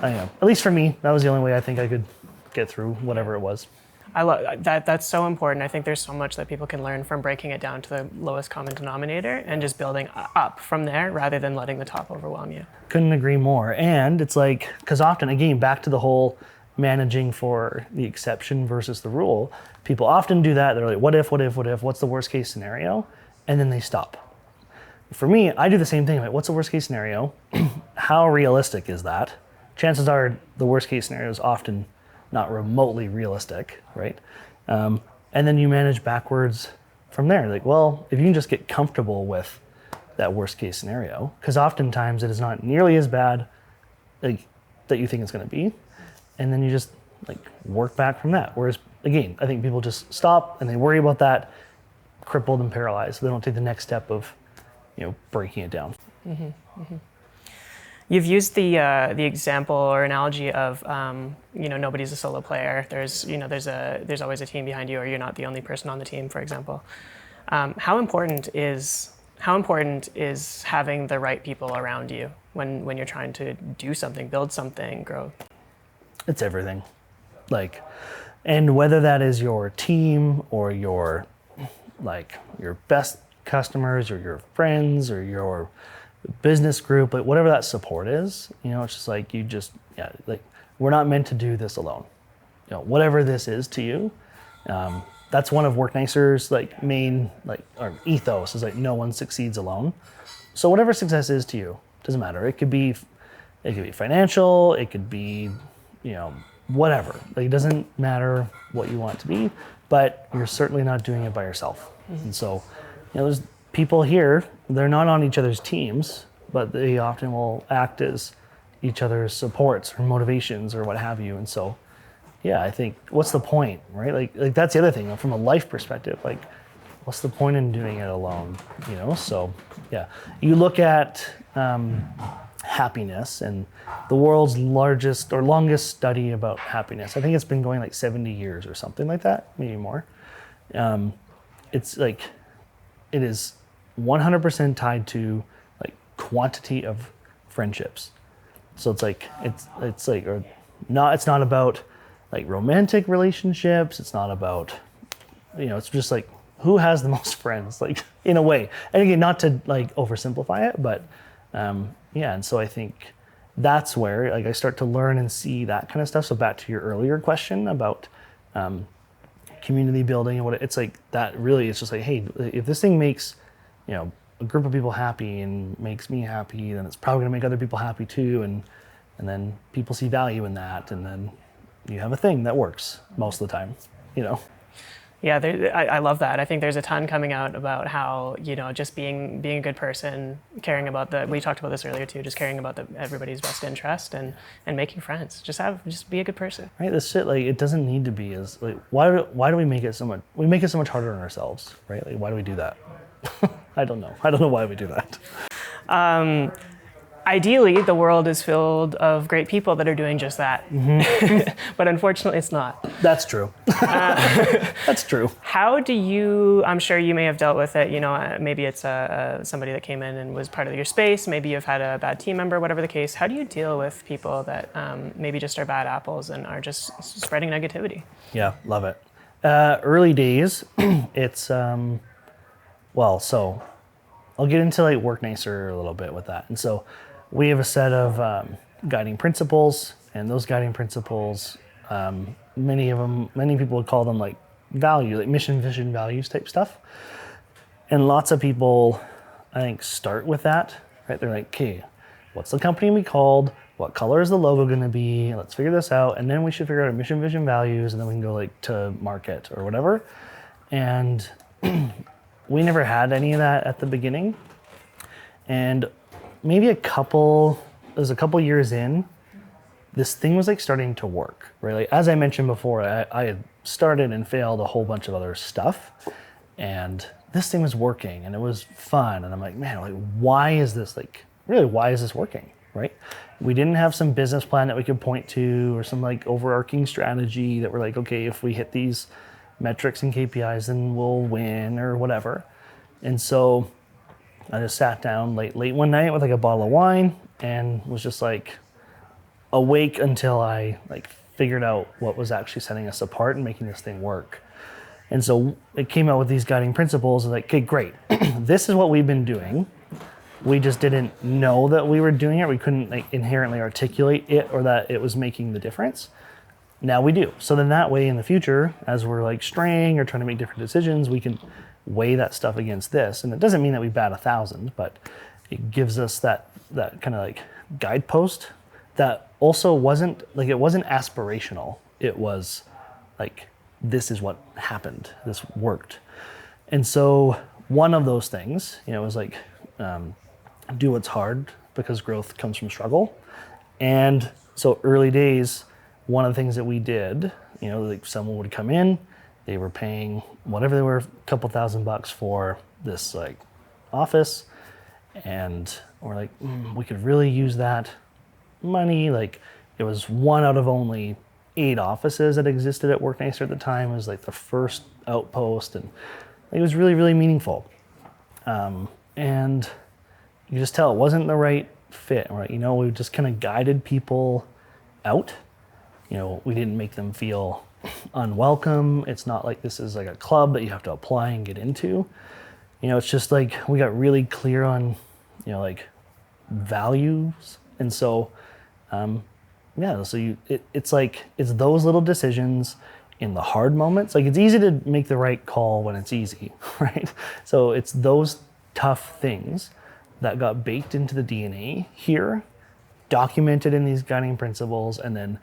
at least for me, that was the only way I think I could get through whatever it was. I love that. That's so important. I think there's so much that people can learn from breaking it down to the lowest common denominator and just building up from there rather than letting the top overwhelm you. Couldn't agree more. And it's like, because often, again, back to the whole managing for the exception versus the rule, people often do that. They're like, what if, what's the worst case scenario? And then they stop. For me, I do the same thing. Like, what's the worst case scenario? How realistic is that? Chances are the worst case scenario is often not remotely realistic, right? And then you manage backwards from there. Like, well, if you can just get comfortable with that worst case scenario, because oftentimes it is not nearly as bad like, that you think it's gonna be, and then you just like work back from that. Whereas again, I think people just stop and they worry about that, crippled and paralyzed. So they don't take the next step of, breaking it down. You've used the example or analogy of nobody's a solo player. There's always a team behind you, or you're not the only person on the team, for example. How important is having the right people around you when you're trying to do something, build something, grow? It's everything. And whether that is your team or your best customers or your friends or your business group, like whatever that support is, it's just like we're not meant to do this alone. Whatever this is to you, that's one of WorkNicer's main our ethos is no one succeeds alone. So whatever success is to you, doesn't matter. It could be financial, it could be, whatever. It doesn't matter what you want it to be, but you're certainly not doing it by yourself. Mm-hmm. And so, there's people here, they're not on each other's teams, but they often will act as each other's supports or motivations or what have you. And so, I think what's the point, right? Like that's the other thing from a life perspective, what's the point in doing it alone, So, you look at happiness and the world's largest or longest study about happiness. I think it's been going 70 years or something like that, maybe more. It's it is 100% tied to quantity of friendships. So it's not about romantic relationships. It's not about, it's just who has the most friends, in a way. And again, not to oversimplify it, but and so I think that's where I start to learn and see that kind of stuff. So back to your earlier question about community building and what it's that really is just hey, if this thing makes a group of people happy and makes me happy, then it's probably gonna make other people happy too, and then people see value in that, and then you have a thing that works most of the time, Yeah, I love that. I think there's a ton coming out about how, just being a good person, caring about we talked about this earlier too, just caring about everybody's best interest and making friends. Just be a good person. Right, this shit, it doesn't need to be as, why do we make it so much harder on ourselves, right? Why do we do that? I don't know why we do that. Ideally, the world is filled of great people that are doing just that. Mm-hmm. But unfortunately, it's not. That's true. That's true. How do you, I'm sure you may have dealt with it, maybe it's somebody that came in and was part of your space, maybe you've had a bad team member, whatever the case. How do you deal with people that maybe just are bad apples and are just spreading negativity? Yeah, love it. Early days, it's, so I'll get into WorkNicer a little bit with that. And so we have a set of guiding principles, and those guiding principles, many people would call them value, mission, vision, values type stuff. And lots of people, I think, start with that, right? They're okay, what's the company we called? What color is the logo gonna be? Let's figure this out. And then we should figure out our mission, vision, values, and then we can go to market or whatever. And we never had any of that at the beginning. And maybe a couple years in, this thing was starting to work, right? As I mentioned before, I had started and failed a whole bunch of other stuff, and this thing was working and it was fun. And I'm man, why is this why is this working, right? We didn't have some business plan that we could point to or some overarching strategy that we're okay, if we hit these metrics and KPIs, then we'll win or whatever. And so I just sat down late one night with a bottle of wine and was just awake until I figured out what was actually setting us apart and making this thing work. And so it came out with these guiding principles of okay, great. This is what we've been doing. We just didn't know that we were doing it. We couldn't inherently articulate it or that it was making the difference. Now we do. So then that way in the future, as we're straying or trying to make different decisions, we can weigh that stuff against this. And it doesn't mean that we bat 1,000, but it gives us that kind of guidepost that also wasn't it wasn't aspirational. It was this is what happened. This worked. And so one of those things, was do what's hard because growth comes from struggle. And so early days, one of the things that we did, someone would come in, they were paying whatever they were, a couple $1,000 for this office, and we're we could really use that money. It was one out of only 8 offices that existed at WorkNicer at the time. It was the first outpost, and it was really, really meaningful. And you just tell it wasn't the right fit, right? We just kind of guided people out. We didn't make them feel unwelcome. It's not this is a club that you have to apply and get into. it's just like we got really clear on, like values. And so, it's like, it's those little decisions in the hard moments. Like, it's easy to make the right call when it's easy, right? So it's those tough things that got baked into the DNA here, documented in these guiding principles, and then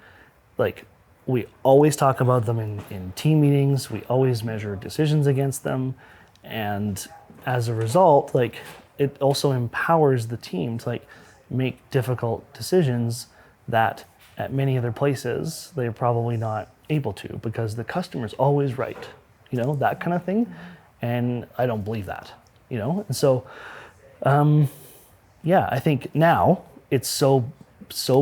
like we always talk about them in team meetings. We always measure decisions against them. And as a result, like, it also empowers the team to like make difficult decisions that at many other places they're probably not able to, because the customer's always right, that kind of thing. And I don't believe that, and so I think now it's so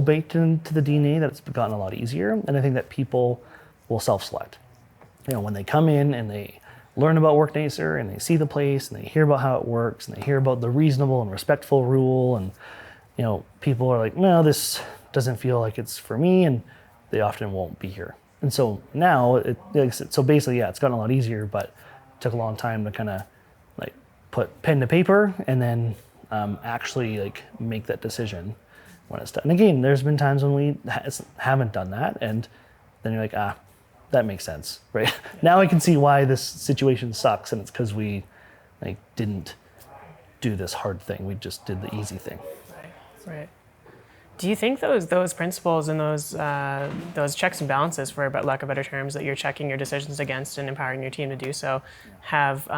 baked into the DNA that it's gotten a lot easier. And I think that people will self-select. When they come in and they learn about WorkNicer and they see the place and they hear about how it works and they hear about the reasonable and respectful rule, and people are like, no, this doesn't feel like it's for me, and they often won't be here. And so now, so basically, it's gotten a lot easier, but it took a long time to kind of like put pen to paper and then actually like make that decision when it's done. And again, there's been times when we haven't done that, and then you're like, that makes sense, right? Now I can see why this situation sucks, and it's because we like didn't do this hard thing. We just did the easy thing. Right. Do you think those principles and those checks and balances, for lack of better terms, that you're checking your decisions against and empowering your team to do so, have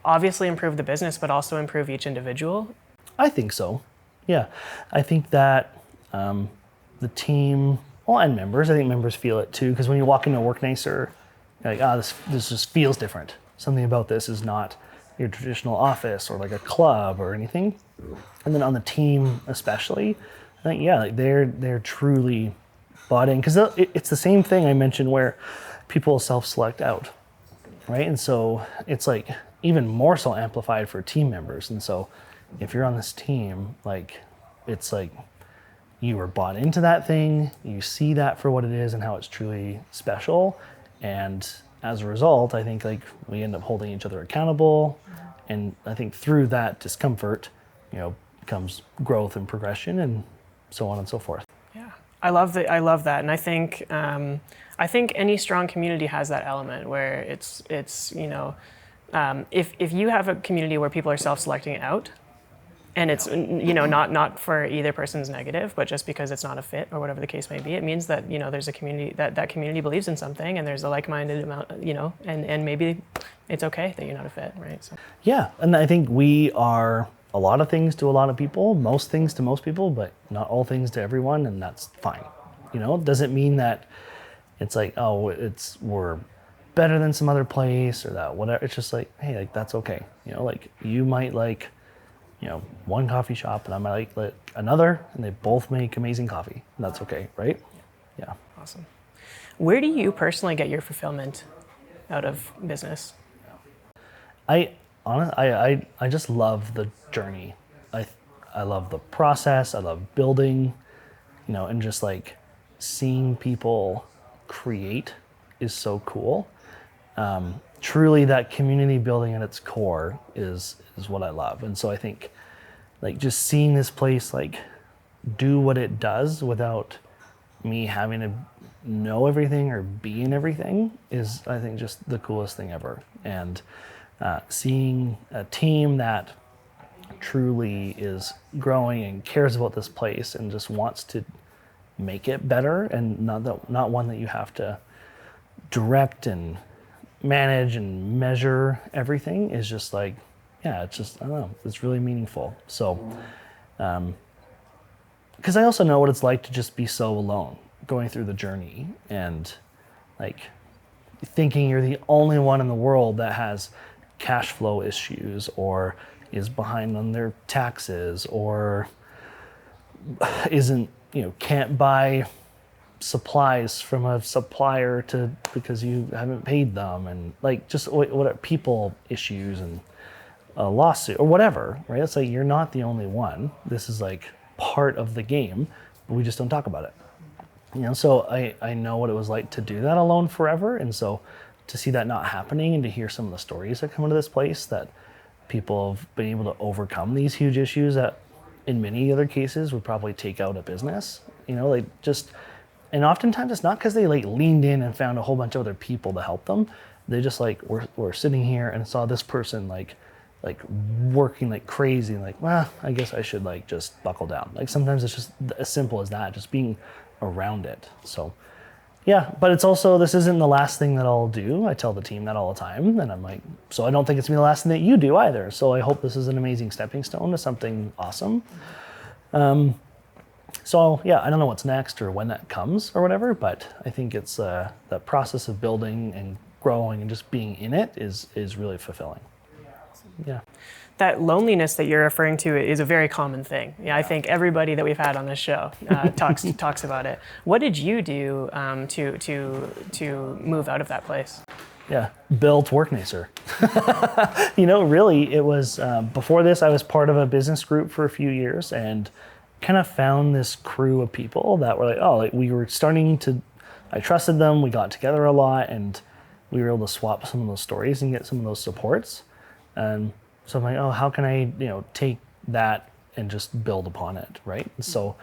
obviously improved the business, but also improve each individual? I think so. Yeah, I think that the team, and members, I think members feel it too, because when you walk into WorkNicer, you're like, this just feels different. Something about this is not your traditional office or like a club or anything. And then on the team especially, I think, like they're truly bought in, because it's the same thing I mentioned where people self-select out, right? And so it's like even more so amplified for team members. And so if you're on this team, like, it's like you were bought into that thing, you see that for what it is and how it's truly special. And as a result, I think like we end up holding each other accountable. And I think through that discomfort, comes growth and progression and so on and so forth. Yeah, I love that. And I think any strong community has that element where it's if you have a community where people are self-selecting out, and it's not for either person's negative, but just because it's not a fit or whatever the case may be, it means that there's a community that community believes in something, and there's a like-minded amount, and maybe it's okay that you're not a fit, right? So. Yeah, and I think we are a lot of things to a lot of people, most things to most people, but not all things to everyone, and that's fine. It doesn't mean that it's like, we're better than some other place or that whatever. It's just like, hey, like that's okay. Like you might like one coffee shop and I might like another, and they both make amazing coffee. And that's okay, right? Yeah. Awesome. Where do you personally get your fulfillment out of business? I just love the journey. I love the process. I love building, and just like seeing people create is so cool. Truly, that community building at its core is what I love. And so I think like just seeing this place like do what it does without me having to know everything or be in everything is, I think, just the coolest thing ever. And seeing a team that truly is growing and cares about this place and just wants to make it better, and not one that you have to direct and manage and measure everything, is just like, it's just, I don't know, it's really meaningful. So, because I also know what it's like to just be so alone going through the journey and like thinking you're the only one in the world that has cash flow issues or is behind on their taxes or can't buy supplies from a supplier because you haven't paid them, and like just what are people issues and a lawsuit or whatever, right? It's like you're not the only one. This is like part of the game, but we just don't talk about it. So I know what it was like to do that alone forever, and so to see that not happening and to hear some of the stories that come into this place, that people have been able to overcome these huge issues that in many other cases would probably take out a business, like just, and oftentimes it's not because they like leaned in and found a whole bunch of other people to help them. They just like were sitting here and saw this person like working like crazy and like, well, I guess I should like just buckle down. Like sometimes it's just as simple as that, just being around it. So yeah, but it's also, this isn't the last thing that I'll do. I tell the team that all the time, and I'm like, so I don't think it's gonna be the last thing that you do either. So I hope this is an amazing stepping stone to something awesome. So yeah, I don't know what's next or when that comes or whatever, but I think it's the process of building and growing and just being in it is really fulfilling. Yeah. That loneliness that you're referring to is a very common thing. Yeah, I think everybody that we've had on this show talks about it. What did you do to move out of that place? Yeah, built WorkNicer. Really, it was before this. I was part of a business group for a few years and kind of found this crew of people that were like, we were starting to. I trusted them. We got together a lot, and we were able to swap some of those stories and get some of those supports. And so I'm like, how can I, take that and just build upon it, right? And so,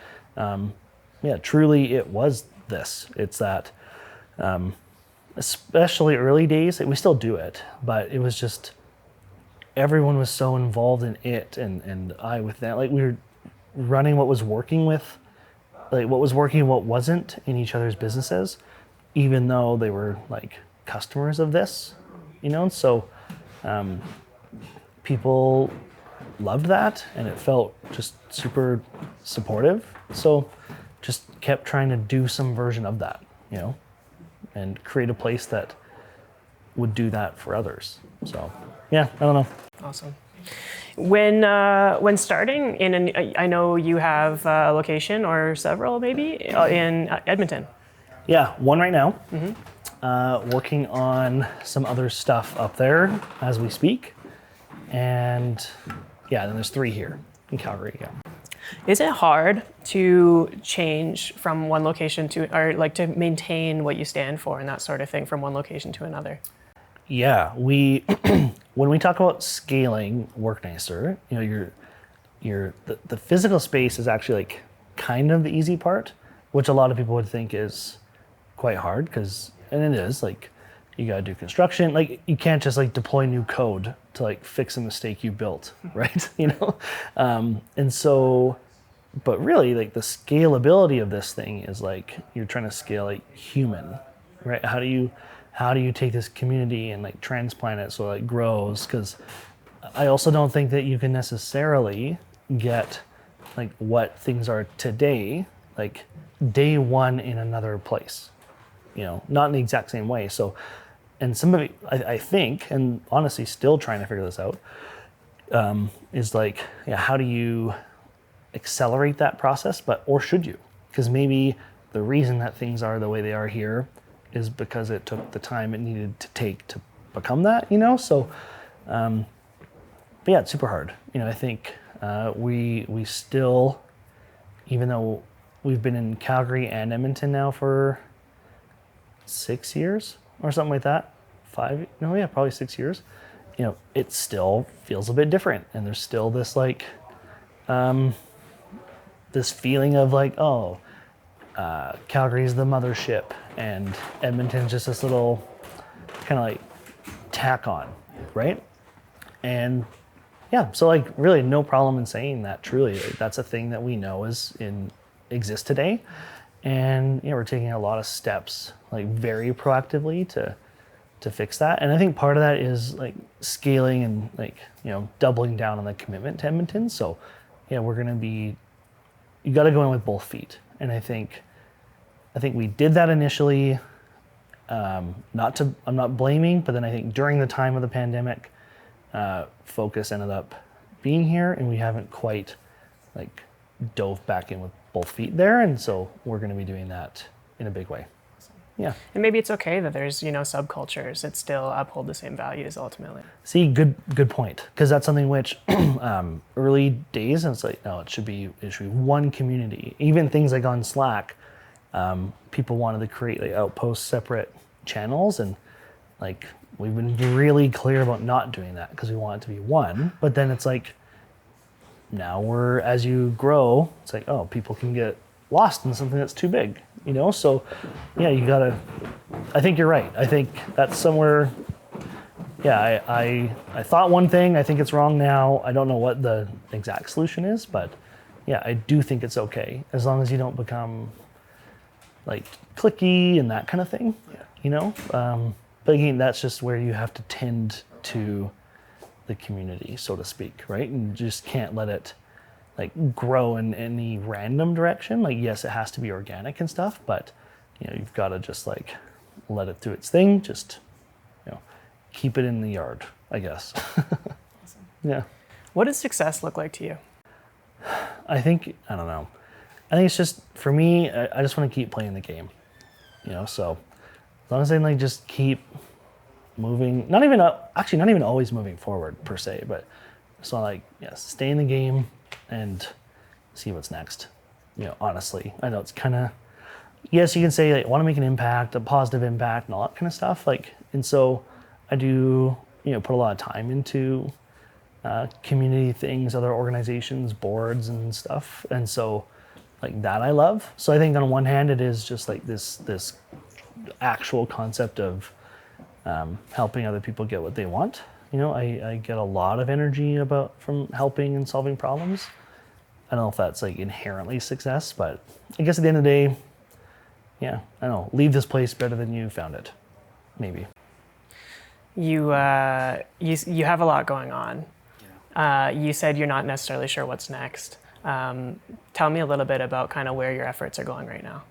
truly it was this. It's that, especially early days, we still do it, but it was just, everyone was so involved in it and I with that. Like we were running what was working with, like what was working and what wasn't in each other's businesses, even though they were like customers of this, and so, people loved that and it felt just super supportive. So just kept trying to do some version of that, and create a place that would do that for others. So yeah, I don't know. Awesome. When starting I know you have a location or several maybe in Edmonton. Yeah, one right now. Mm-hmm. Working on some other stuff up there as we speak. And yeah, then there's 3 here in Calgary. Yeah. Is it hard to change from one location or like to maintain what you stand for and that sort of thing from one location to another? Yeah, we when we talk about scaling WorkNicer, the physical space is actually like kind of the easy part, which a lot of people would think is quite hard and it is like. You gotta do construction. Like you can't just like deploy new code to like fix a mistake you built, right? And so, but really like the scalability of this thing is like you're trying to scale like human, right? How do you take this community and like transplant it so it grows? Because I also don't think that you can necessarily get like what things are today, like day one in another place, not in the exact same way. So. And some of it, I think, and honestly still trying to figure this out, is like, how do you accelerate that process, or should you? Because maybe the reason that things are the way they are here is because it took the time it needed to take to become that, So, but yeah, it's super hard. I think we still, even though we've been in Calgary and Edmonton now for 6 years, or something like that, probably 6 years, it still feels a bit different. And there's still this like, this feeling of like, Calgary's the mothership and Edmonton's just this little kind of like tack on, right? And yeah, so like really no problem in saying that truly, like, that's a thing that we know exists today. And we're taking a lot of steps, like very proactively to fix that. And I think part of that is like scaling and like, doubling down on the commitment to Edmonton. So yeah, you got to go in with both feet. And I think we did that initially, I'm not blaming, but then I think during the time of the pandemic, focus ended up being here and we haven't quite like dove back in with both feet there. And so we're going to be doing that in a big way. Yeah. And maybe it's okay that there's, subcultures that still uphold the same values ultimately. See, good point. Because that's something which early days, and it's like, no, it should be one community. Even things like on Slack, people wanted to create like outposts, separate channels, and like we've been really clear about not doing that because we want it to be one. But then it's like now as you grow, it's like, oh, people can get lost in something that's too big, you know? So yeah, I think you're right. I think that's somewhere, yeah, I thought one thing, I think it's wrong now. I don't know what the exact solution is, but yeah, I do think it's okay as long as you don't become like cliquey and that kind of thing, you know? But again, that's just where you have to tend to the community, so to speak, right? And you just can't let it like grow in any random direction. Like, yes, it has to be organic and stuff, but you know, you've got to just like let it do its thing. Just, you know, keep it in the yard, I guess. Awesome. Yeah. What does success look like to you? I don't know. I think it's just, for me, I just want to keep playing the game, you know? So as long as I like just keep moving, not even always moving forward per se, but so like, yes, stay in the game and see what's next. You know, honestly, I know it's kind of, yes, you can say like, I want to make an impact, a positive impact and all that kind of stuff. Like, and so I do, you know, put a lot of time into community things, other organizations, boards and stuff. And so like that I love. So I think on one hand, it is just like this actual concept of helping other people get what they want. You know, I get a lot of energy from helping and solving problems. I don't know if that's like inherently success, but I guess at the end of the day, yeah, I don't know, leave this place better than you found it, maybe. You have a lot going on. You said you're not necessarily sure what's next. Tell me a little bit about kind of where your efforts are going right now.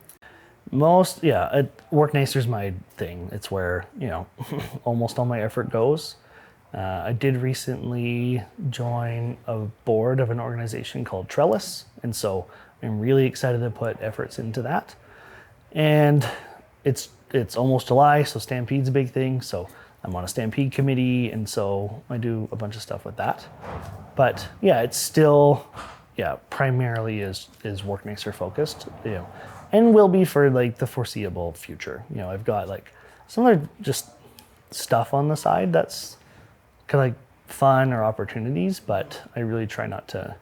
WorkNicer is my thing. It's where, you know, almost all my effort goes. I did recently join a board of an organization called Trellis, and so I'm really excited to put efforts into that. And it's almost July, so Stampede's a big thing. So I'm on a Stampede committee, and so I do a bunch of stuff with that. But yeah, it's still, primarily is WorkNicer focused, you know, and will be for like the foreseeable future. You know, I've got like some other just stuff on the side that's kind of like fun or opportunities, but I really try not to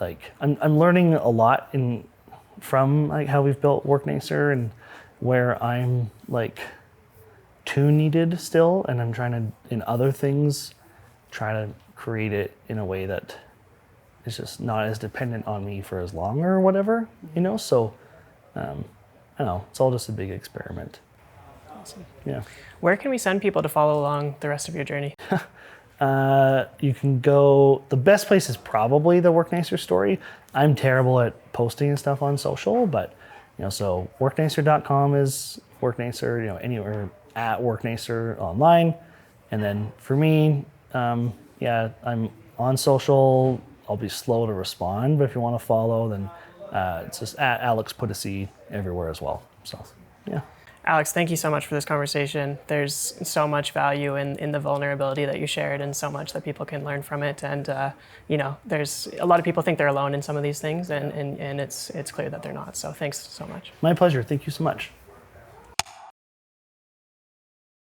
like, I'm learning a lot from like how we've built WorkNicer and where I'm like too needed still, and I'm trying to, in other things, try to create it in a way that is just not as dependent on me for as long or whatever, you know? So, I don't know, it's all just a big experiment. Awesome. Yeah. Where can we send people to follow along the rest of your journey? You can go, the best place is probably the WorkNicer story. I'm terrible at posting and stuff on social, but, you know, so worknicer.com is WorkNicer, you know, anywhere at WorkNicer online. And then for me, I'm on social. I'll be slow to respond, but if you want to follow, then it's just at Alex Putici everywhere as well. So, yeah. Alex, thank you so much for this conversation. There's so much value in the vulnerability that you shared, and so much that people can learn from it. And you know, there's a lot of people think they're alone in some of these things, and it's clear that they're not. So thanks so much. My pleasure. Thank you so much.